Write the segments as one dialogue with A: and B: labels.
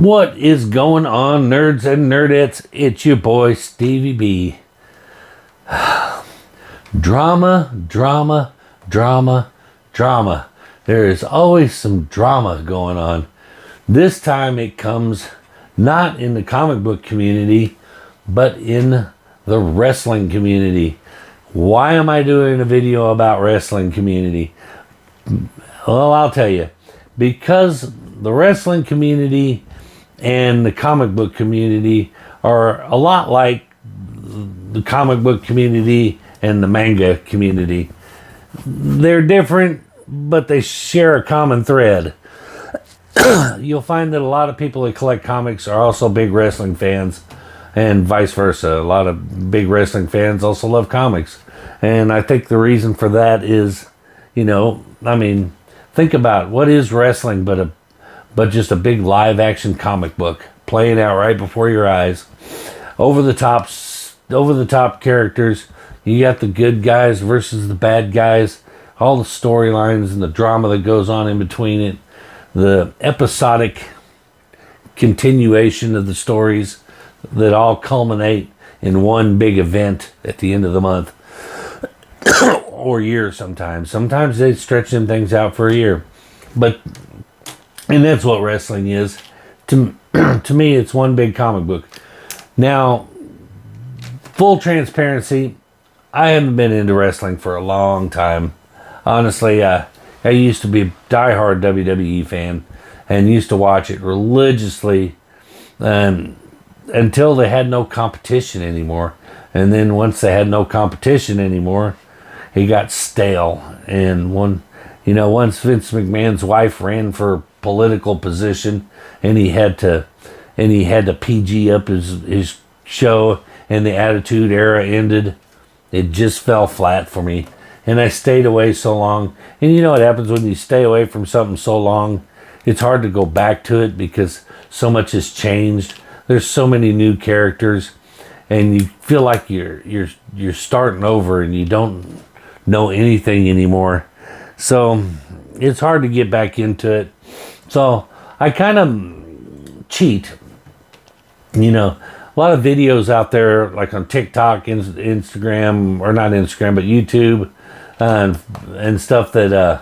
A: What is going on, nerds and nerdettes? It's your boy, Stevie B. Drama, drama, drama, drama. There is always some drama going on. This time it comes not in the comic book community, but in the wrestling community. Why am I doing a video about wrestling community? Well, I'll tell you. Because the wrestling community and the comic book community are a lot like the comic book community and the manga community. They're different, but they share a common thread. You'll find that a lot of people that collect comics are also big wrestling fans, and vice versa. A lot of big wrestling fans also love comics. And I think the reason for that is, think about what is wrestling but just a big live action comic book playing out right before your eyes. Over the top characters. You got the good guys versus the bad guys. All the storylines and the drama that goes on in between it. The episodic continuation of the stories that all culminate in one big event at the end of the month. Or year sometimes. Sometimes they stretch them things out for a year. And that's what wrestling is. To me, it's one big comic book. Now, full transparency, I haven't been into wrestling for a long time. Honestly, I used to be a diehard WWE fan and used to watch it religiously until they had no competition anymore. And then once they had no competition anymore, it got stale. And once Vince McMahon's wife ran for political position and he had to PG up his show and the Attitude Era ended, it just fell flat for me. And I stayed away so long. And you know what happens when you stay away from something so long? It's hard to go back to it because so much has changed. There's so many new characters and you feel like you're starting over and you don't know anything anymore. So it's hard to get back into it. So I kind of cheat. A lot of videos out there, like on TikTok, Instagram, or not Instagram, but YouTube, and stuff that,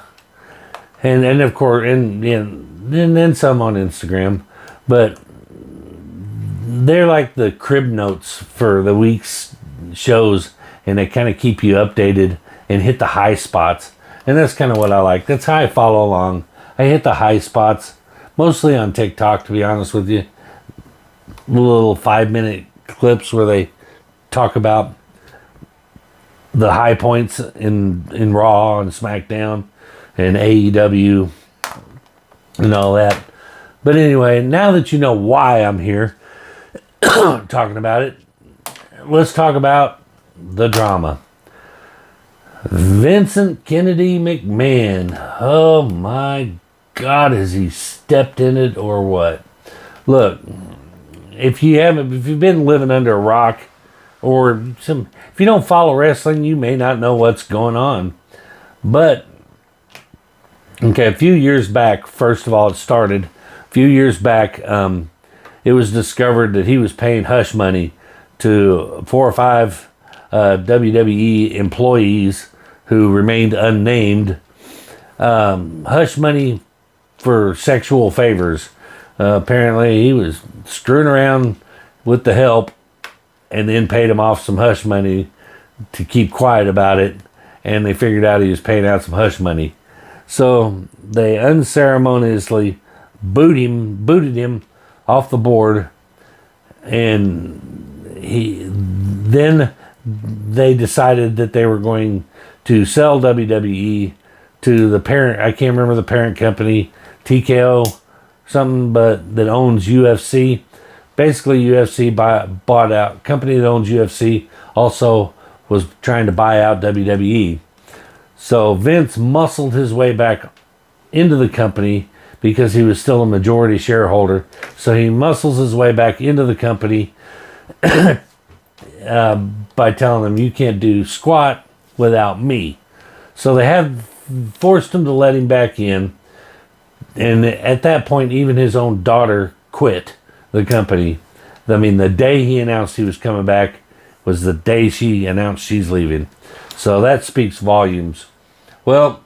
A: and of course, and then some on Instagram, but they're like the crib notes for the week's shows, and they kind of keep you updated and hit the high spots. And that's kind of what I like. That's how I follow along. I hit the high spots, mostly on TikTok, to be honest with you. Little 5-minute clips where they talk about the high points in Raw and SmackDown and AEW and all that. But anyway, now that you know why I'm here talking about it, let's talk about the drama. Vincent Kennedy McMahon. Oh my God, has he stepped in it or what? Look, if you've been living under a rock, or if you don't follow wrestling, you may not know what's going on. But okay, a few years back, first of all, it was discovered that he was paying hush money to 4 or 5 WWE employees who remained unnamed, hush money for sexual favors. Apparently he was screwing around with the help and then paid him off some hush money to keep quiet about it, and they figured out he was paying out some hush money. So they unceremoniously booted him off the board, and then they decided that they were going to sell WWE to the parent. I can't remember the parent company, TKO something, but that owns UFC. Basically, UFC bought out. Company that owns UFC also was trying to buy out WWE. So Vince muscled his way back into the company because he was still a majority shareholder. So he muscles his way back into the company by telling them, you can't do squat without me. So they have forced him to let him back in. And at that point, even his own daughter quit the company. I mean, the day he announced he was coming back was the day she announced she's leaving. So that speaks volumes. Well,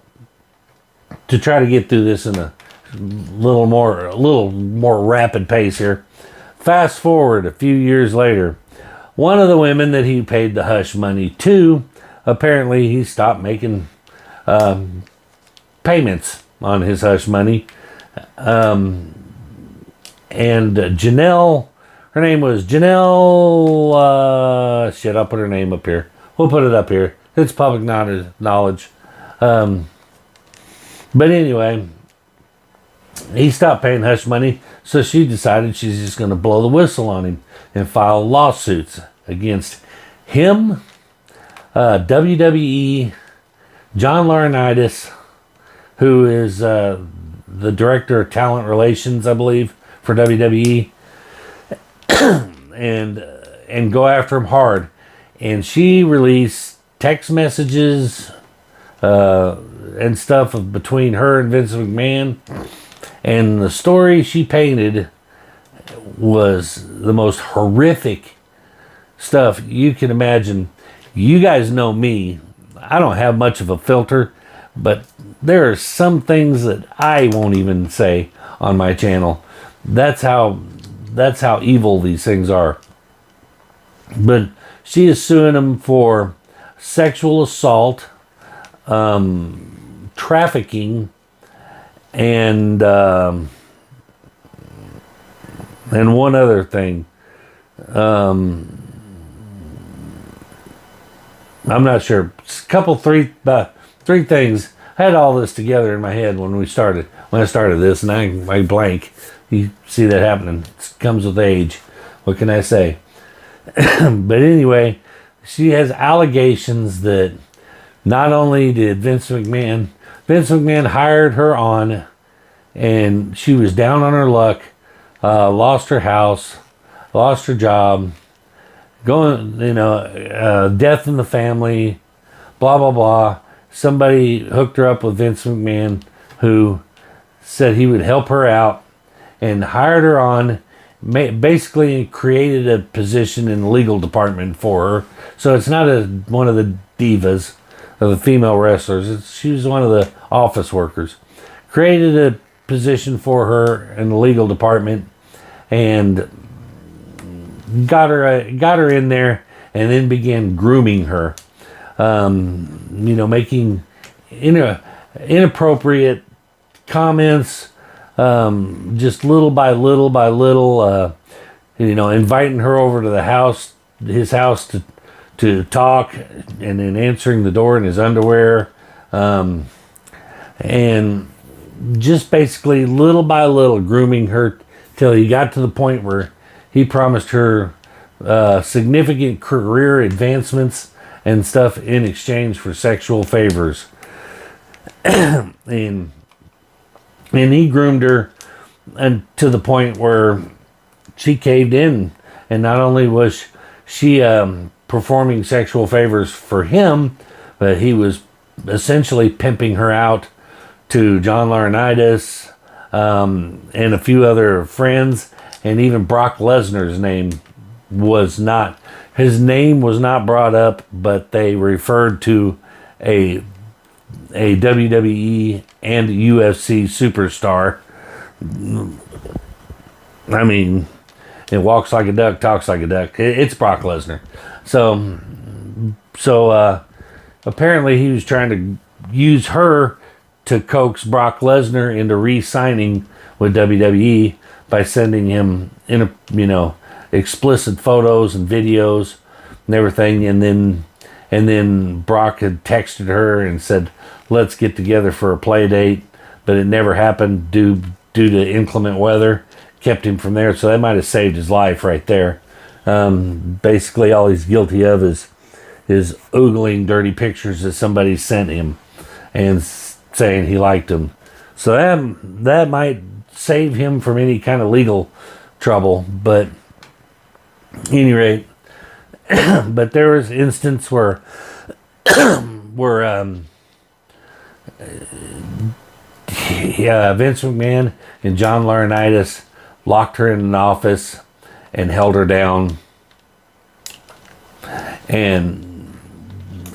A: to try to get through this in a little more rapid pace here. Fast forward a few years later, one of the women that he paid the hush money to, apparently he stopped making payments on his hush money. And Janelle, her name was Janelle, I'll put her name up here. We'll put it up here. It's public knowledge. But anyway, he stopped paying hush money, so she decided she's just going to blow the whistle on him and file lawsuits against him, WWE, John Laurinaitis, who is the director of talent relations, I believe, for WWE, and go after him hard. And she released text messages and stuff between her and Vince McMahon. And the story she painted was the most horrific stuff you can imagine. You guys know me. I don't have much of a filter, but there are some things that I won't even say on my channel. That's how evil these things are. But she is suing him for sexual assault, trafficking, and one other thing. I'm not sure. Three things. I had all this together in my head when I started this, and I blank. You see that happening. It comes with age. What can I say? But anyway, she has allegations that not only did Vince McMahon hired her on, and she was down on her luck, lost her house, lost her job, death in the family, blah, blah, blah. Somebody hooked her up with Vince McMahon, who said he would help her out, and hired her on, basically created a position in the legal department for her. So it's not one of the divas of the female wrestlers. She was one of the office workers. Created a position for her in the legal department, and got her in there, and then began grooming her, making inappropriate comments, just little by little, inviting her over to his house to talk, and then answering the door in his underwear, and just basically little by little grooming her till he got to the point where he promised her significant career advancements and stuff in exchange for sexual favors. and he groomed her and to the point where she caved in. And not only was she performing sexual favors for him, but he was essentially pimping her out to John Laurinaitis and a few other friends. And even Brock Lesnar's name was not brought up, but they referred to a WWE and UFC superstar. I mean, it walks like a duck, talks like a duck. It's Brock Lesnar. So apparently he was trying to use her to coax Brock Lesnar into re-signing with WWE by sending him explicit photos and videos and everything, and then Brock had texted her and said, "Let's get together for a play date," but it never happened due to inclement weather. Kept him from there, so that might have saved his life right there. Basically, all he's guilty of is oogling dirty pictures that somebody sent him and saying he liked them. So that might save him from any kind of legal trouble. But at any rate, but there was instance where Vince McMahon and John Laurinaitis locked her in an office and held her down. And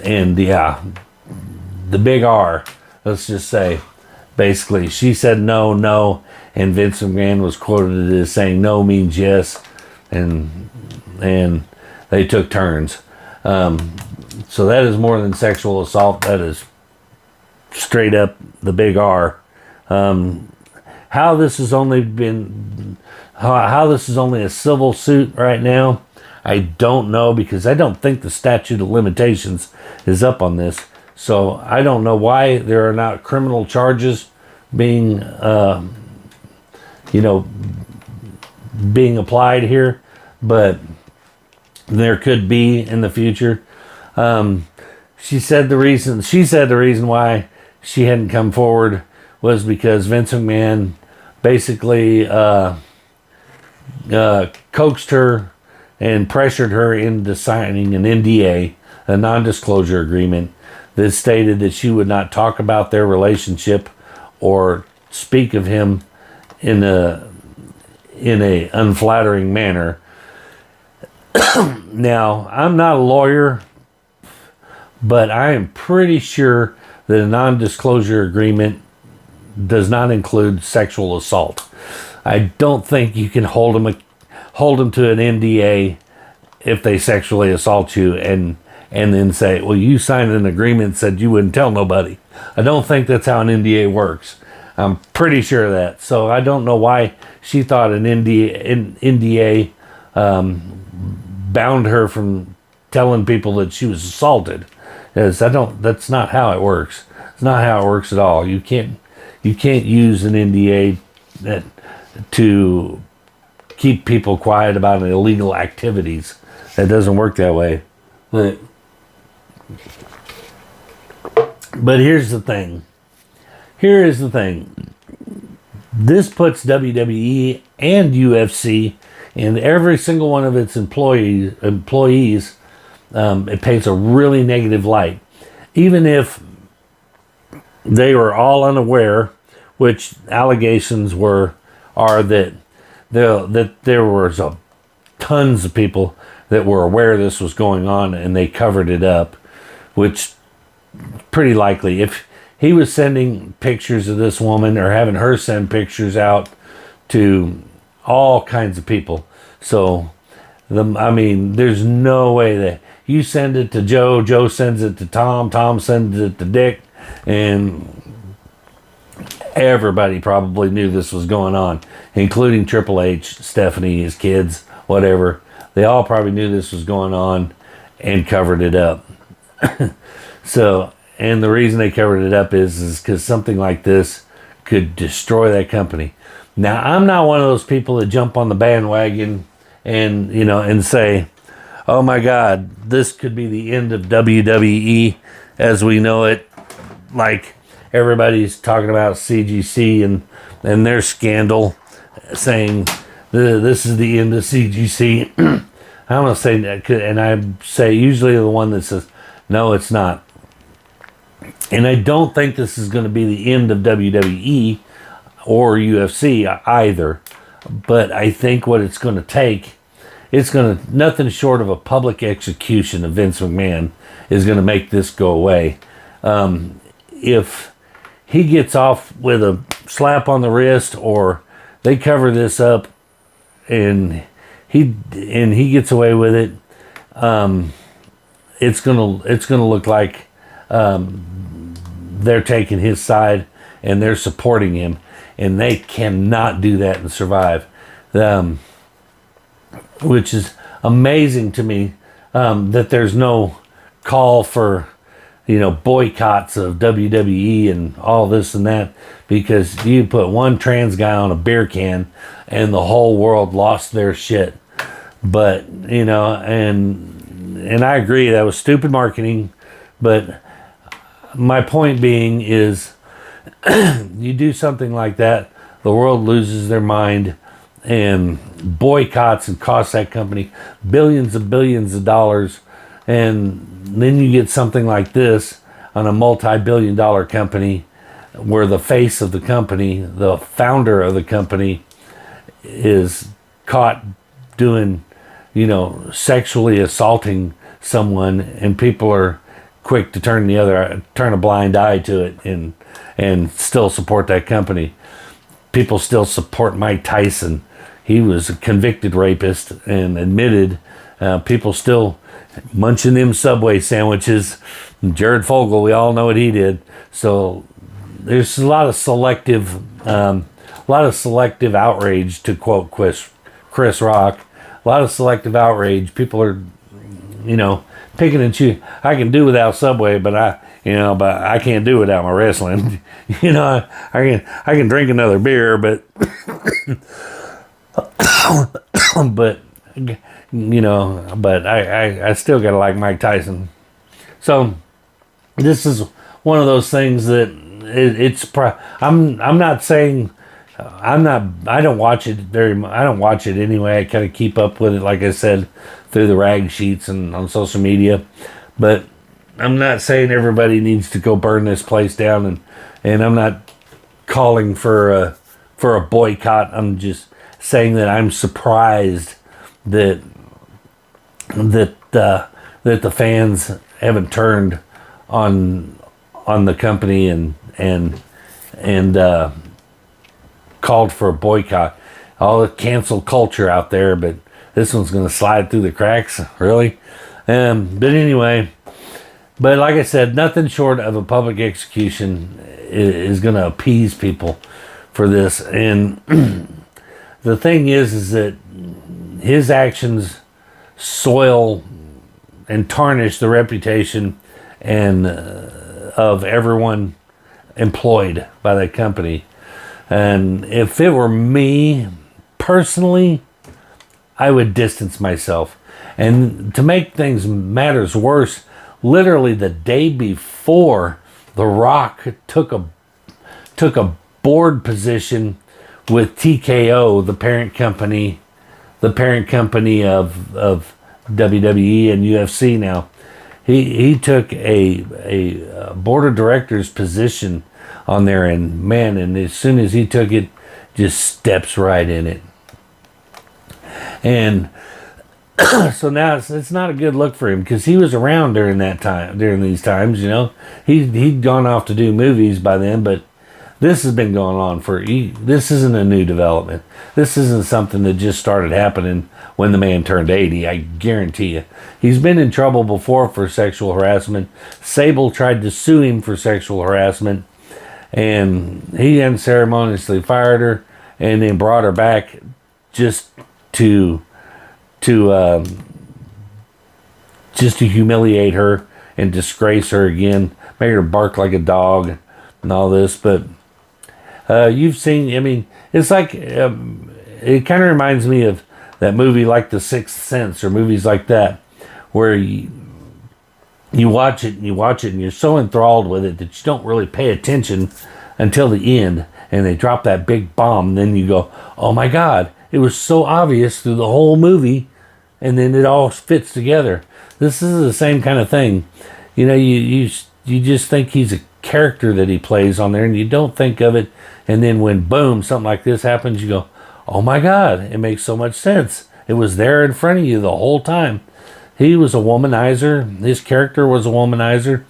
A: yeah, the big R, let's just say, basically, she said no, no, and Vince McMahon was quoted as saying no means yes, and they took turns. So that is more than sexual assault. That is straight up the big R. How this is only a civil suit right now, I don't know, because I don't think the statute of limitations is up on this. So I don't know why there are not criminal charges being, being applied here, but there could be in the future. She said the reason why she hadn't come forward was because Vince McMahon basically coaxed her and pressured her into signing an NDA, a non-disclosure agreement, that stated that she would not talk about their relationship or speak of him in a unflattering manner. Now, I'm not a lawyer, but I am pretty sure that a non-disclosure agreement does not include sexual assault. I don't think you can hold them to an NDA if they sexually assault you and then say, well, you signed an agreement that said you wouldn't tell nobody. I don't think that's how an NDA works. I'm pretty sure of that. So I don't know why she thought an NDA bound her from telling people that she was assaulted. That's not how it works. It's not how it works at all. You can't use an NDA to keep people quiet about illegal activities. That doesn't work that way. But here's the thing. Here is the thing. This puts WWE and UFC and every single one of its employees, it paints a really negative light. Even if they were all unaware, which allegations are that there was tons of people that were aware this was going on and they covered it up, which pretty likely. If he was sending pictures of this woman or having her send pictures out to all kinds of people. So, there's no way that you send it to Joe, Joe sends it to Tom, Tom sends it to Dick, and everybody probably knew this was going on, including Triple H, Stephanie, his kids, whatever. They all probably knew this was going on and covered it up. So, and the reason they covered it up is because something like this could destroy that company. Now, I'm not one of those people that jump on the bandwagon and say, oh my God, this could be the end of WWE as we know it. Like everybody's talking about CGC and their scandal, saying this is the end of CGC. I'm going to say that, and I say usually the one that says, no, it's not. And I don't think this is going to be the end of WWE or UFC either. But I think what it's going to take, nothing short of a public execution of Vince McMahon is going to make this go away. If he gets off with a slap on the wrist, or they cover this up and he gets away with it, it's gonna look like they're taking his side and they're supporting him, and they cannot do that and survive. Which is amazing to me, that there's no call for boycotts of WWE and all this and that, because you put one trans guy on a beer can and the whole world lost their shit. But and I agree that was stupid marketing, but my point being is you do something like that, the world loses their mind and boycotts and costs that company billions and billions of dollars. And then you get something like this on a multi-billion-dollar company where the face of the company, the founder of the company, is caught doing, sexually assaulting someone, and people are quick to turn a blind eye to it, and still support that company. People still support Mike Tyson. He was a convicted rapist and admitted. People still munching them Subway sandwiches. Jared Fogle, we all know what he did. So there's a lot of selective outrage, to quote Chris Rock. A lot of selective outrage. People are, picking and choosing. I can do without Subway, but I can't do without my wrestling. I can drink another beer, but but I still gotta like Mike Tyson. So this is one of those things that I'm not saying I don't watch it I don't watch it anyway. I kind of keep up with it, like I said, through the rag sheets and on social media. But I'm not saying everybody needs to go burn this place down, and I'm not calling for a boycott. I'm just saying that I'm surprised that the fans haven't turned on the company and called for a boycott. All the cancel culture out there, but this one's going to slide through the cracks, really. But anyway, but like I said, nothing short of a public execution is going to appease people for this. And the thing is that his actions soil and tarnish the reputation and of everyone employed by that company. And if it were me personally, I would distance myself. And to make things matters worse, literally the day before, The Rock took a board position with TKO, the parent company of WWE and UFC now. He took a board of directors position on there, and man, and as soon as he took it, just steps right in it. And so now it's not a good look for him, because he was around during these times, He'd gone off to do movies by then, but this has been going on this isn't a new development. This isn't something that just started happening when the man turned 80, I guarantee you. He's been in trouble before for sexual harassment. Sable tried to sue him for sexual harassment, and he unceremoniously fired her and then brought her back just to humiliate her and disgrace her again, make her bark like a dog and all this. But you've seen, it's like, it kind of reminds me of that movie like The Sixth Sense, or movies like that, where you watch it and you're so enthralled with it that you don't really pay attention until the end, and they drop that big bomb, and then you go, oh my God, it was so obvious through the whole movie, and then it all fits together. This is the same kind of thing. You just think he's a character that he plays on there, and you don't think of it, and then when boom, something like this happens, you go, oh my God, it makes so much sense. It was there in front of you the whole time. He was a womanizer. His character was a womanizer.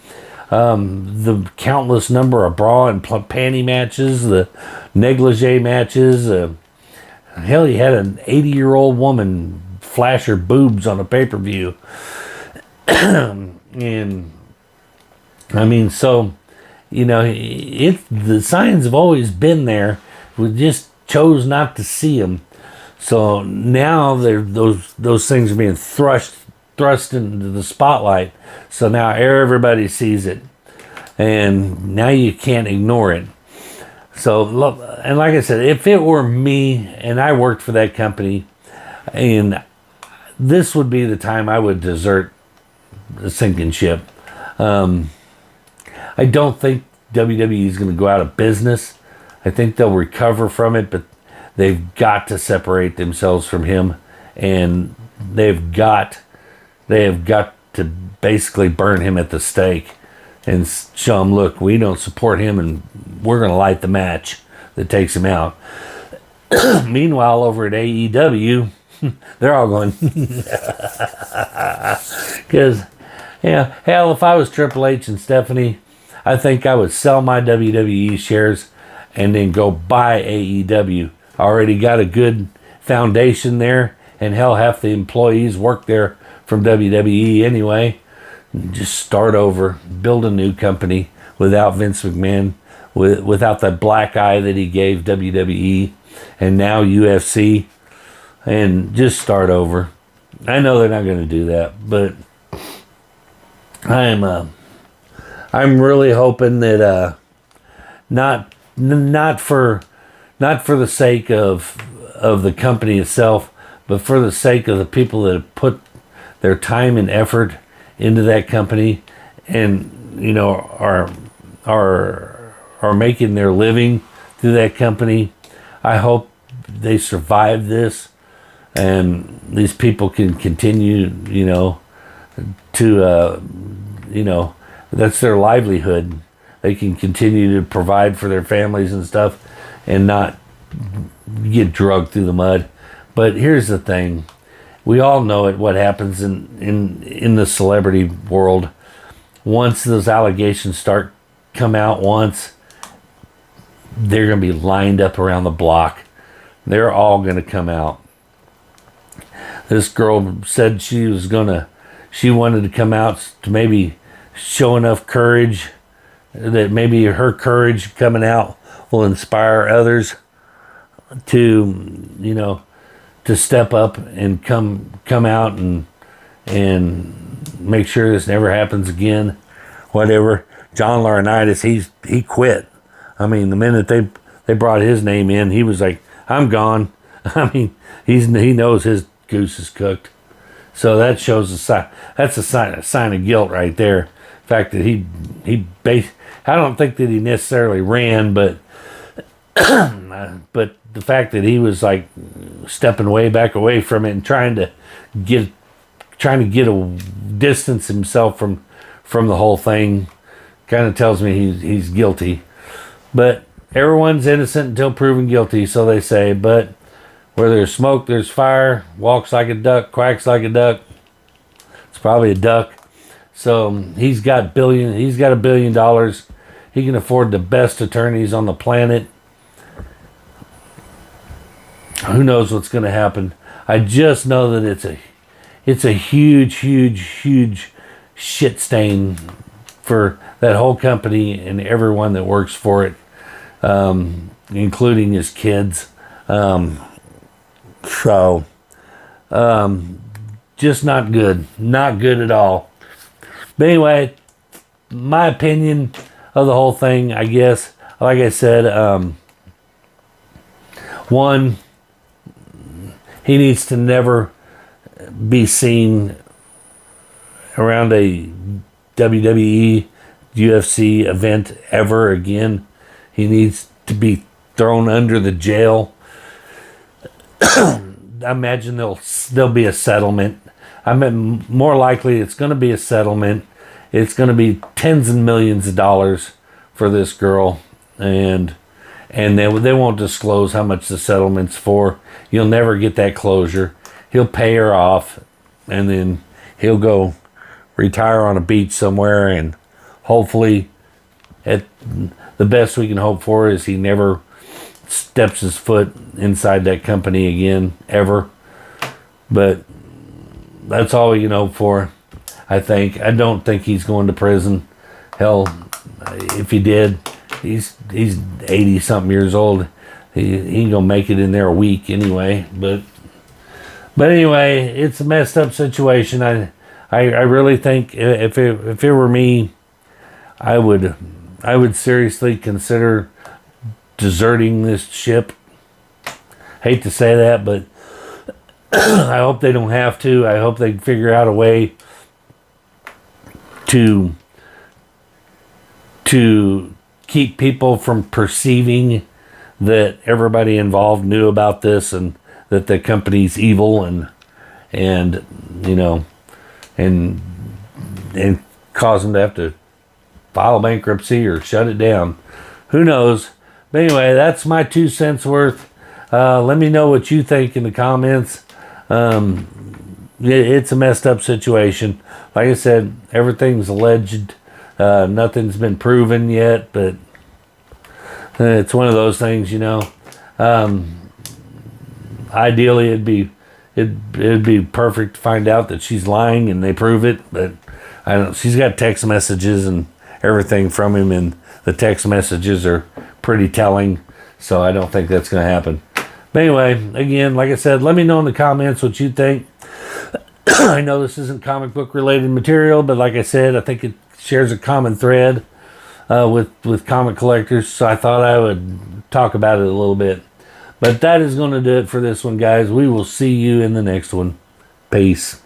A: The countless number of bra and panty matches, the negligee matches. Hell, he had an 80-year-old woman flash her boobs on a pay-per-view. And so, the signs have always been there. We just chose not to see them. So now those things are being thrust into the spotlight. So now everybody sees it, and now you can't ignore it. So, and like I said, if it were me and I worked for that company, and this would be the time I would desert the sinking ship. I don't think WWE is going to go out of business. I think they'll recover from it, but they've got to separate themselves from him, and they've got to basically burn him at the stake and show him, look, we don't support him, and we're going to light the match that takes him out. Meanwhile, over at AEW, they're all going, because, yeah, hell, if I was Triple H and Stephanie, I think I would sell my WWE shares and then go buy AEW. I already got a good foundation there, and hell, half the employees work there from WWE anyway. Just start over, build a new company without Vince McMahon, without that black eye that he gave WWE and now UFC, and just start over. I know they're not going to do that, but I'm really hoping that not for the sake of the company itself, but for the sake of the people that have put their time and effort into that company, and are making their living through that company. I hope they survive this, and these people can continue, to that's their livelihood. They can continue to provide for their families and stuff, and not get drugged through the mud. But here's the thing. We all know it, what happens in the celebrity world. Once those allegations come out once, they're going to be lined up around the block. They're all going to come out. This girl said she wanted to come out to maybe show enough courage that maybe her courage coming out will inspire others to step up and come out and make sure this never happens again. Whatever. John Laurinaitis, he quit. I mean, the minute they brought his name in, he was like, I'm gone. I mean, he knows his goose is cooked. So that shows that's a sign of guilt right there. The fact that I don't think that he necessarily ran, but but the fact that he was like stepping way back away from it and trying to get a distance himself from the whole thing kind of tells me he's guilty. But everyone's innocent until proven guilty, so they say. But where there's smoke, there's fire. Walks like a duck, quacks like a duck. It's probably a duck. So he's got $1 billion. He can afford the best attorneys on the planet. Who knows what's going to happen? I just know that it's a huge, huge, huge shit stain for that whole company and everyone that works for it, including his kids. Just not good. Not good at all. But anyway, my opinion of the whole thing, I guess, like I said, one, he needs to never be seen around a WWE, UFC event ever again. He needs to be thrown under the jail. I imagine there'll be a settlement. I mean, more likely it's going to be a settlement. It's going to be tens and millions of dollars for this girl, and they won't disclose how much the settlement's for. You'll never get that closure. He'll pay her off, and then he'll go retire on a beach somewhere, and hopefully, the best we can hope for is he never steps his foot inside that company again, ever. But that's all we can hope for, I think. I don't think he's going to prison. Hell, if he did, he's 80-something years old. He ain't gonna make it in there a week anyway. But anyway, it's a messed up situation. I really think if it were me, I would seriously consider deserting this ship. Hate to say that, but I hope they don't have to. I hope they figure out a way to keep people from perceiving that everybody involved knew about this and that the company's evil and cause them to have to file bankruptcy or shut it down. Who knows? But anyway, that's my 2 cents worth. Let me know what you think in the comments. It's a messed up situation. Like I said, everything's alleged. Nothing's been proven yet, but it's one of those things, you know. Ideally, it'd be perfect to find out that she's lying and they prove it, but I don't. She's got text messages and everything from him, and the text messages are pretty telling. So I don't think that's going to happen. But anyway, again, like I said, let me know in the comments what you think. I know this isn't comic book related material, but like I said, I think it shares a common thread with comic collectors. So I thought I would talk about it a little bit. But that is going to do it for this one, guys. We will see you in the next one. Peace.